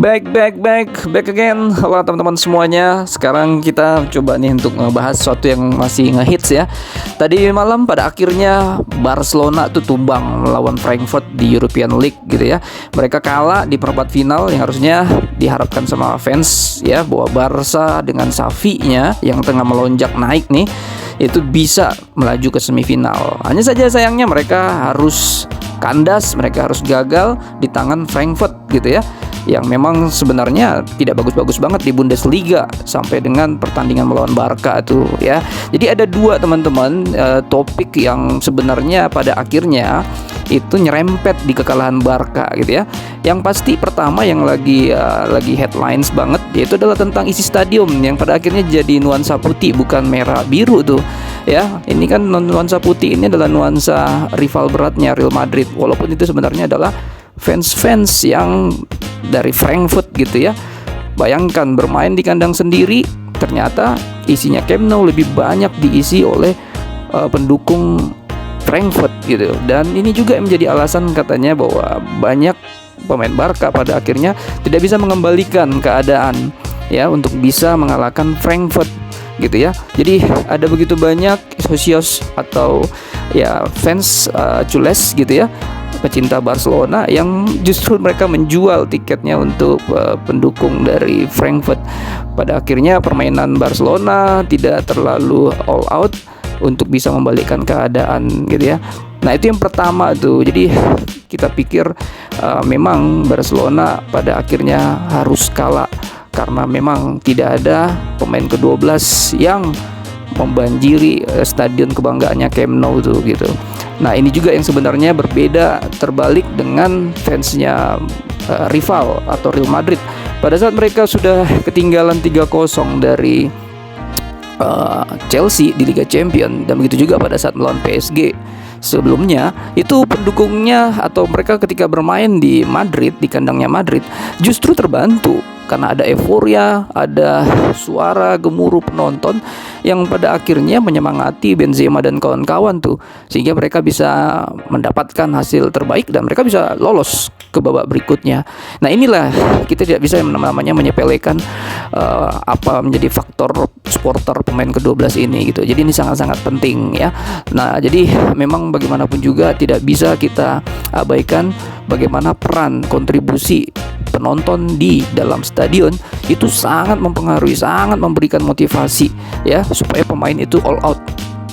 Back again. Halo teman-teman semuanya. Sekarang kita coba nih untuk ngebahas sesuatu yang masih ngehits ya. Tadi malam pada akhirnya Barcelona tuh tumbang melawan Frankfurt di European League gitu ya. Mereka kalah di perempat final yang harusnya diharapkan sama fans ya, bahwa Barca dengan Xavi-nya yang tengah melonjak naik nih itu bisa melaju ke semifinal. Hanya saja sayangnya mereka harus kandas, mereka harus gagal di tangan Frankfurt gitu ya, yang memang sebenarnya tidak bagus-bagus banget di Bundesliga sampai dengan pertandingan melawan Barca tuh ya. Jadi ada dua teman-teman topik yang sebenarnya pada akhirnya itu nyerempet di kekalahan Barca gitu ya. Yang pasti pertama yang lagi headlines banget yaitu adalah tentang isi stadion yang pada akhirnya jadi nuansa putih bukan merah biru tuh ya. Ini kan nuansa putih ini adalah nuansa rival beratnya Real Madrid, walaupun itu sebenarnya adalah fans yang dari Frankfurt gitu ya. Bayangkan bermain di kandang sendiri, ternyata isinya Camp Nou lebih banyak diisi oleh pendukung Frankfurt gitu. Dan ini juga menjadi alasan katanya bahwa banyak pemain Barca pada akhirnya tidak bisa mengembalikan keadaan ya untuk bisa mengalahkan Frankfurt gitu ya. Jadi ada begitu banyak sosios atau ya fans cules gitu ya, pecinta Barcelona yang justru mereka menjual tiketnya untuk pendukung dari Frankfurt. Pada akhirnya permainan Barcelona tidak terlalu all out untuk bisa membalikkan keadaan gitu ya. Nah itu yang pertama tuh. Jadi kita pikir memang Barcelona pada akhirnya harus kalah karena memang tidak ada pemain ke-12 yang membanjiri stadion kebanggaannya Camp Nou tuh gitu. Nah ini juga yang sebenarnya berbeda terbalik dengan fansnya rival atau Real Madrid. Pada saat mereka sudah ketinggalan 3-0 dari Chelsea di Liga Champions, dan begitu juga pada saat melawan PSG sebelumnya, itu pendukungnya atau mereka ketika bermain di Madrid, di kandangnya Madrid, justru terbantu karena ada euforia, ada suara gemuruh penonton yang pada akhirnya menyemangati Benzema dan kawan-kawan tuh, sehingga mereka bisa mendapatkan hasil terbaik dan mereka bisa lolos ke babak berikutnya. Nah inilah kita tidak bisa namanya menyepelekan apa menjadi faktor supporter pemain ke-12 ini gitu. Jadi ini sangat-sangat penting ya. Nah jadi memang bagaimanapun juga tidak bisa kita abaikan bagaimana peran kontribusi penonton di dalam stadion itu sangat mempengaruhi, sangat memberikan motivasi ya supaya pemain itu all out.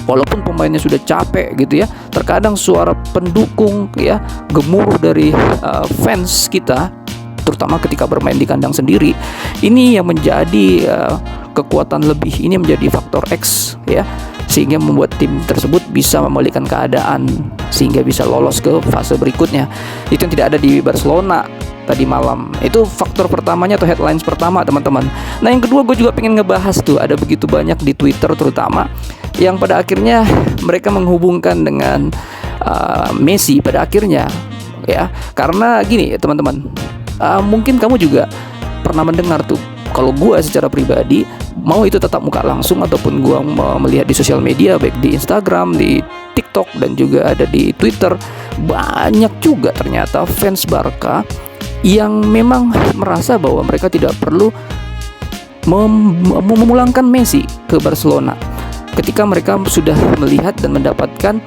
Walaupun pemainnya sudah capek gitu ya, terkadang suara pendukung ya, gemuruh dari fans kita, terutama ketika bermain di kandang sendiri, ini yang menjadi kekuatan lebih, ini menjadi faktor X ya, sehingga membuat tim tersebut bisa memulihkan keadaan sehingga bisa lolos ke fase berikutnya. Itu yang tidak ada di Barcelona tadi malam. Itu faktor pertamanya atau headlines pertama teman-teman. Nah yang kedua gue juga pengen ngebahas tuh, ada begitu banyak di Twitter terutama yang pada akhirnya mereka menghubungkan dengan Messi pada akhirnya ya. Karena gini teman-teman, mungkin kamu juga pernah mendengar tuh, kalau gue secara pribadi mau itu tetap muka langsung ataupun gue melihat di sosial media, baik di Instagram, di TikTok dan juga ada di Twitter, banyak juga ternyata fans Barca yang memang merasa bahwa mereka tidak perlu memulangkan Messi ke Barcelona ketika mereka sudah melihat dan mendapatkan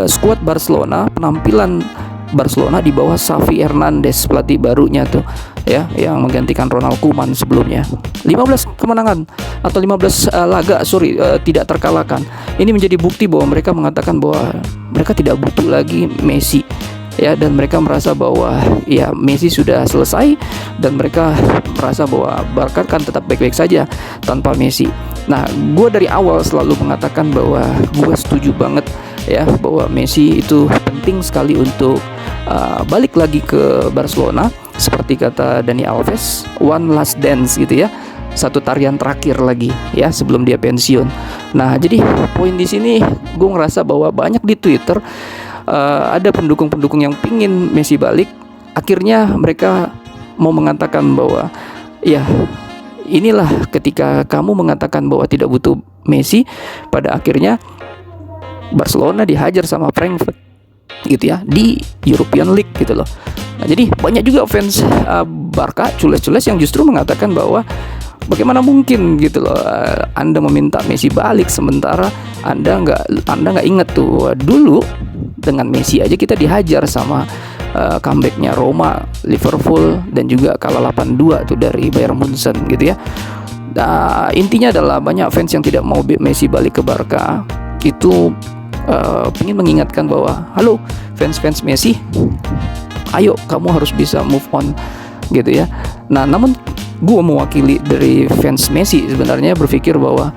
skuad Barcelona, penampilan Barcelona di bawah Xavi Hernandez, pelatih barunya tuh ya, yang menggantikan Ronald Koeman sebelumnya. 15 kemenangan atau 15 laga tidak terkalahkan. Ini menjadi bukti bahwa mereka mengatakan bahwa mereka tidak butuh lagi Messi ya, dan mereka merasa bahwa ya Messi sudah selesai dan mereka merasa bahwa Barca kan tetap baik-baik saja tanpa Messi. Nah, gue dari awal selalu mengatakan bahwa gue setuju banget ya bahwa Messi itu penting sekali untuk balik lagi ke Barcelona, seperti kata Dani Alves, one last dance gitu ya, satu tarian terakhir lagi ya sebelum dia pensiun. Nah, jadi poin di sini gue ngerasa bahwa banyak di Twitter ada pendukung-pendukung yang pingin Messi balik. Akhirnya mereka mau mengatakan bahwa ya inilah ketika kamu mengatakan bahwa tidak butuh Messi, pada akhirnya Barcelona dihajar sama Frankfurt gitu ya di European League gitu loh. Nah, jadi banyak juga fans Barca cules-cules yang justru mengatakan bahwa bagaimana mungkin gitu loh, Anda meminta Messi balik sementara Anda nggak ingat tuh dulu dengan Messi aja kita dihajar sama comebacknya Roma, Liverpool, dan juga kalah 8-2 tuh dari Bayern Munchen gitu ya. Nah, intinya adalah banyak fans yang tidak mau Messi balik ke Barca itu ingin mengingatkan bahwa halo fans Messi, ayo kamu harus bisa move on gitu ya. Nah, namun gue mewakili dari fans Messi sebenarnya berpikir bahwa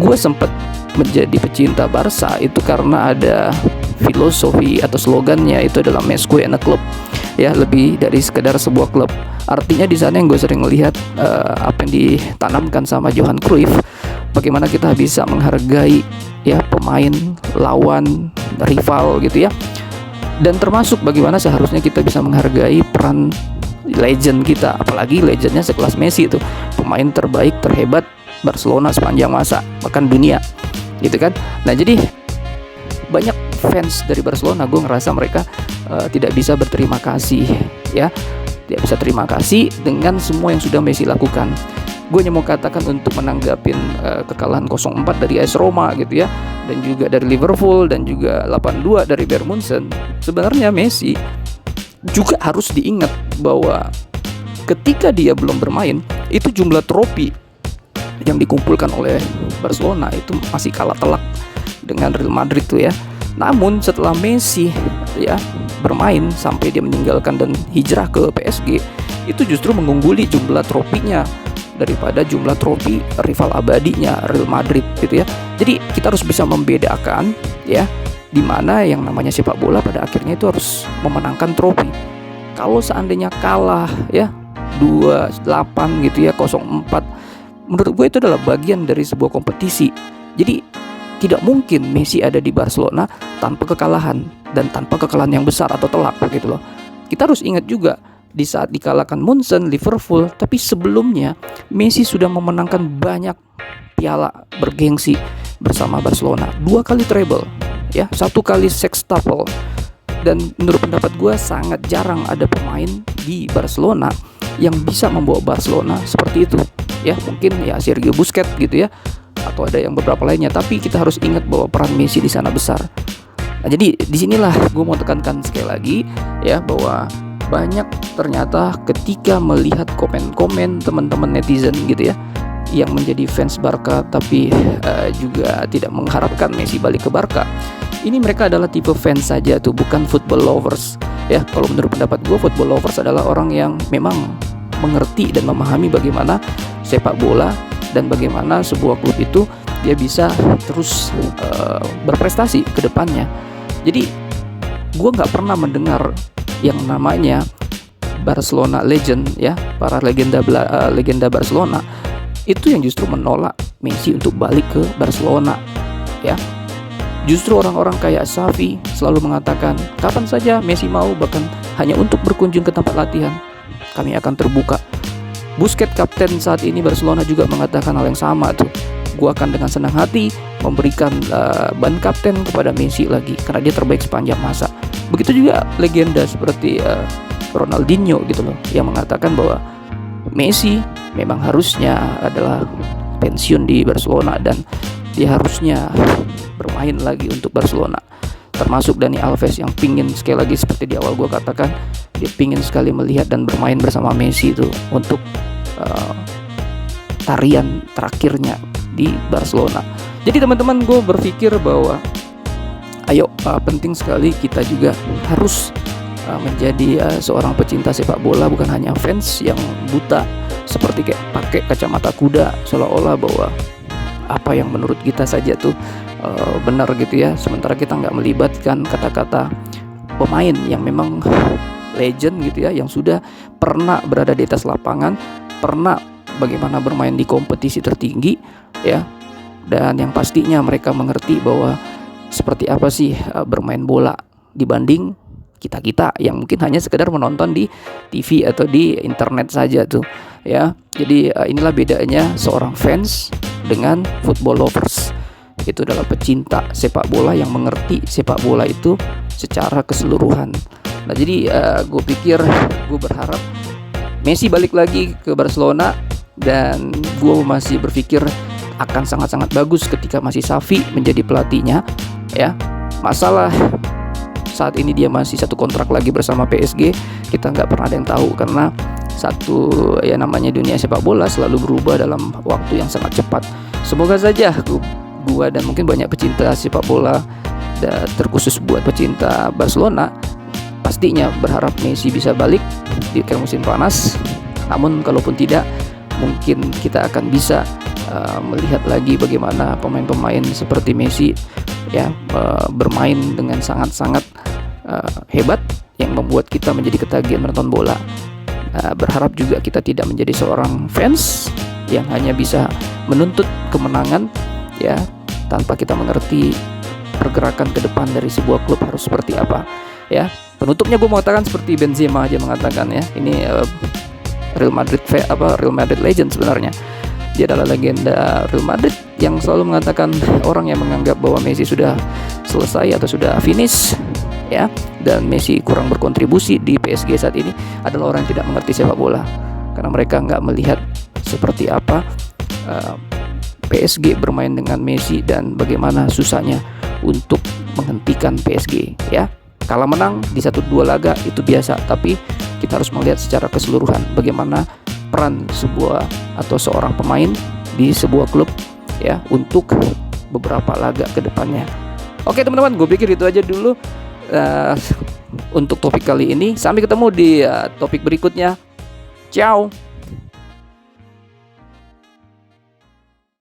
gue sempat menjadi pecinta Barca itu karena ada filosofi atau slogannya itu adalah Més que una club, ya, lebih dari sekedar sebuah klub. Artinya di sana yang gue sering melihat apa yang ditanamkan sama Johan Cruyff, bagaimana kita bisa menghargai ya pemain lawan, rival gitu ya, dan termasuk bagaimana seharusnya kita bisa menghargai peran legend kita, apalagi legendnya sekelas Messi itu pemain terbaik terhebat Barcelona sepanjang masa bahkan dunia gitu kan. Nah, jadi banyak fans dari Barcelona gue ngerasa mereka tidak bisa berterima kasih ya, tidak bisa terima kasih dengan semua yang sudah Messi lakukan. Gue hanya mau katakan untuk menanggapin kekalahan 0-4 dari AS Roma gitu ya, dan juga dari Liverpool, dan juga 8-2 dari Bayern Munchen. Sebenarnya Messi juga harus diingat bahwa ketika dia belum bermain, itu jumlah trofi yang dikumpulkan oleh Barcelona itu masih kalah telak dengan Real Madrid tuh ya. Namun setelah Messi ya bermain sampai dia meninggalkan dan hijrah ke PSG, itu justru mengungguli jumlah trofinya daripada jumlah trofi rival abadinya Real Madrid gitu ya. Jadi kita harus bisa membedakan ya, di mana yang namanya sepak bola pada akhirnya itu harus memenangkan trofi. Kalau seandainya kalah ya 2-8 gitu ya, 0-4, menurut gue itu adalah bagian dari sebuah kompetisi. Jadi tidak mungkin Messi ada di Barcelona tanpa kekalahan, dan tanpa kekalahan yang besar atau telak gitu loh. Kita harus ingat juga di saat dikalahkan Munchen, Liverpool, tapi sebelumnya Messi sudah memenangkan banyak piala bergengsi bersama Barcelona. 2 kali treble ya, 1 kali sextuple. Dan menurut pendapat gue sangat jarang ada pemain di Barcelona yang bisa membawa Barcelona seperti itu ya. Mungkin ya Sergio Busquets gitu ya, atau ada yang beberapa lainnya, tapi kita harus ingat bahwa peran Messi di sana besar. Nah, jadi disinilah gue mau tekankan sekali lagi ya, bahwa banyak ternyata ketika melihat komen-komen teman-teman netizen gitu ya, yang menjadi fans Barca tapi juga tidak mengharapkan Messi balik ke Barca, ini mereka adalah tipe fans saja tuh, bukan football lovers ya. Kalau menurut pendapat gue, football lovers adalah orang yang memang mengerti dan memahami bagaimana sepak bola dan bagaimana sebuah klub itu dia bisa terus berprestasi ke depannya. Jadi gue nggak pernah mendengar yang namanya Barcelona legend ya, para legenda Barcelona itu yang justru menolak Messi untuk balik ke Barcelona ya. Justru orang-orang kayak Xavi selalu mengatakan kapan saja Messi mau, bahkan hanya untuk berkunjung ke tempat latihan, kami akan terbuka. Busquets, kapten saat ini Barcelona, juga mengatakan hal yang sama tuh. Gua akan dengan senang hati memberikan ban kapten kepada Messi lagi karena dia terbaik sepanjang masa. Begitu juga legenda seperti Ronaldinho gitu loh, yang mengatakan bahwa Messi memang harusnya adalah pensiun di Barcelona dan dia harusnya bermain lagi untuk Barcelona. Termasuk Dani Alves yang pingin, sekali lagi seperti di awal gue katakan, dia pingin sekali melihat dan bermain bersama Messi itu untuk tarian terakhirnya di Barcelona. Jadi teman-teman, gue berpikir bahwa ayo penting sekali kita juga harus menjadi seorang pecinta sepak bola, bukan hanya fans yang buta seperti kayak pakai kacamata kuda seolah-olah bahwa apa yang menurut kita saja tuh benar gitu ya, sementara kita nggak melibatkan kata-kata pemain yang memang legend gitu ya, yang sudah pernah berada di atas lapangan, pernah bagaimana bermain di kompetisi tertinggi ya, dan yang pastinya mereka mengerti bahwa seperti apa sih bermain bola dibanding kita-kita yang mungkin hanya sekedar menonton di TV atau di internet saja tuh ya. Jadi inilah bedanya seorang fans dengan football lovers. Itu adalah pecinta sepak bola yang mengerti sepak bola itu secara keseluruhan. Nah jadi gue pikir, gue berharap Messi balik lagi ke Barcelona, dan gue masih berpikir akan sangat-sangat bagus ketika masih Xavi menjadi pelatihnya ya. Masalah saat ini dia masih satu kontrak lagi bersama PSG, kita nggak pernah ada yang tahu, karena satu ya namanya dunia sepak bola selalu berubah dalam waktu yang sangat cepat. Semoga saja gua dan mungkin banyak pecinta sepak bola, dan terkhusus buat pecinta Barcelona, pastinya berharap Messi bisa balik di musim panas. Namun kalaupun tidak, mungkin kita akan bisa melihat lagi bagaimana pemain-pemain seperti Messi ya bermain dengan sangat-sangat hebat yang membuat kita menjadi ketagihan menonton bola. Berharap juga kita tidak menjadi seorang fans yang hanya bisa menuntut kemenangan ya, tanpa kita mengerti pergerakan ke depan dari sebuah klub harus seperti apa ya. Penutupnya gue mengatakan seperti Benzema aja mengatakan ya, ini Real Madrid legend sebenarnya. Dia adalah legenda Real Madrid yang selalu mengatakan, orang yang menganggap bahwa Messi sudah selesai atau sudah finish ya, dan Messi kurang berkontribusi di PSG saat ini, adalah orang yang tidak mengerti sepak bola, karena mereka nggak melihat seperti apa PSG bermain dengan Messi dan bagaimana susahnya untuk menghentikan PSG ya. Kalah menang di 1-2 laga itu biasa, tapi kita harus melihat secara keseluruhan bagaimana peran sebuah atau seorang pemain di sebuah klub ya untuk beberapa laga ke depannya. Oke teman-teman, gue pikir itu aja dulu untuk topik kali ini. Sampai ketemu di topik berikutnya. Ciao.